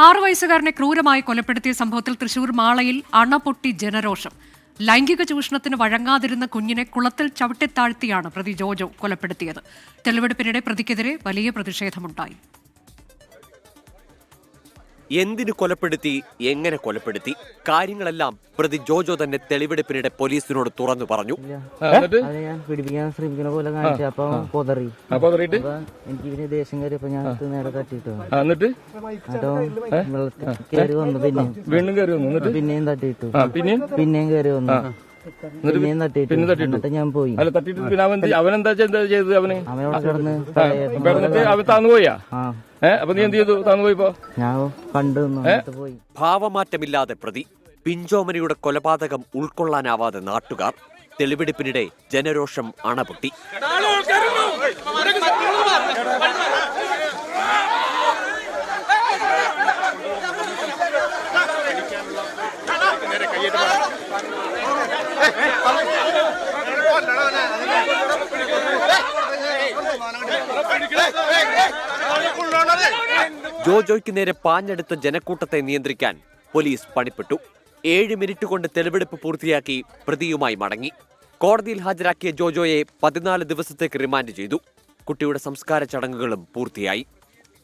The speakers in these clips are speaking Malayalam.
6 വയസ്സുകാരനെ ക്രൂരമായി കൊലപ്പെടുത്തിയ സംഭവത്തിൽ തൃശൂർ മാളയിൽ അണപൊട്ടി ജനരോഷം. ലൈംഗിക ചൂഷണത്തിന് വഴങ്ങാതിരുന്ന കുഞ്ഞിനെ കുളത്തിൽ ചവിട്ടിത്താഴ്ത്തിയാണ് പ്രതി ജോജോ കൊലപ്പെടുത്തിയത്. തെളിവെടുപ്പിനിടെ പ്രതിക്കെതിരെ വലിയ പ്രതിഷേധമുണ്ടായി. എന്തിനു കൊലപ്പെടുത്തി, എങ്ങനെ കൊലപ്പെടുത്തി, കാര്യങ്ങളെല്ലാം പ്രതി ജോജോ തന്നെ തെളിവെടുപ്പിനിടെ പോലീസിനോട് തുറന്നു പറഞ്ഞു. പിടിപ്പിക്കാൻ ശ്രമിക്കുന്ന പോലെ എനിക്ക് ദേഷ്യം കയറിയപ്പോ ഞാൻ നേരെ തട്ടിട്ടു. കയറി വന്നു, പിന്നെയും തട്ടിയിട്ടു, പിന്നെയും കയറി വന്നു, പിന്നെയും തട്ടിട്ട് ഞാൻ പോയി. അവനെന്താ ചെയ്തത്? അവനോട് കിടന്ന് അവൻ താന്നുപോയാ? അപ്പൊ നീ എന്ത് ചെയ്തു? താന്നുപോയിപ്പോ ഞാൻ കണ്ടു പോയി. ഭാവമാറ്റമില്ലാതെ പ്രതി. പിഞ്ചോമനയുടെ കൊലപാതകം ഉൾക്കൊള്ളാനാവാതെ നാട്ടുകാർ. തെളിവെടുപ്പിനിടെ ജനരോഷം അണപൊട്ടി. ജോജോയ്ക്ക് നേരെ പാഞ്ഞെടുത്ത ജനക്കൂട്ടത്തെ നിയന്ത്രിക്കാൻ പോലീസ് പണിപ്പെട്ടു. 7 മിനിറ്റ് കൊണ്ട് തെളിവെടുപ്പ് പൂർത്തിയാക്കി പ്രതിയുമായി മടങ്ങി. കോടതിയിൽ ഹാജരാക്കിയ ജോജോയെ 14 ദിവസത്തേക്ക് റിമാൻഡ് ചെയ്തു. കുട്ടിയുടെ സംസ്കാര ചടങ്ങുകളും പൂർത്തിയായി.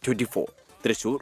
24 തൃശൂർ.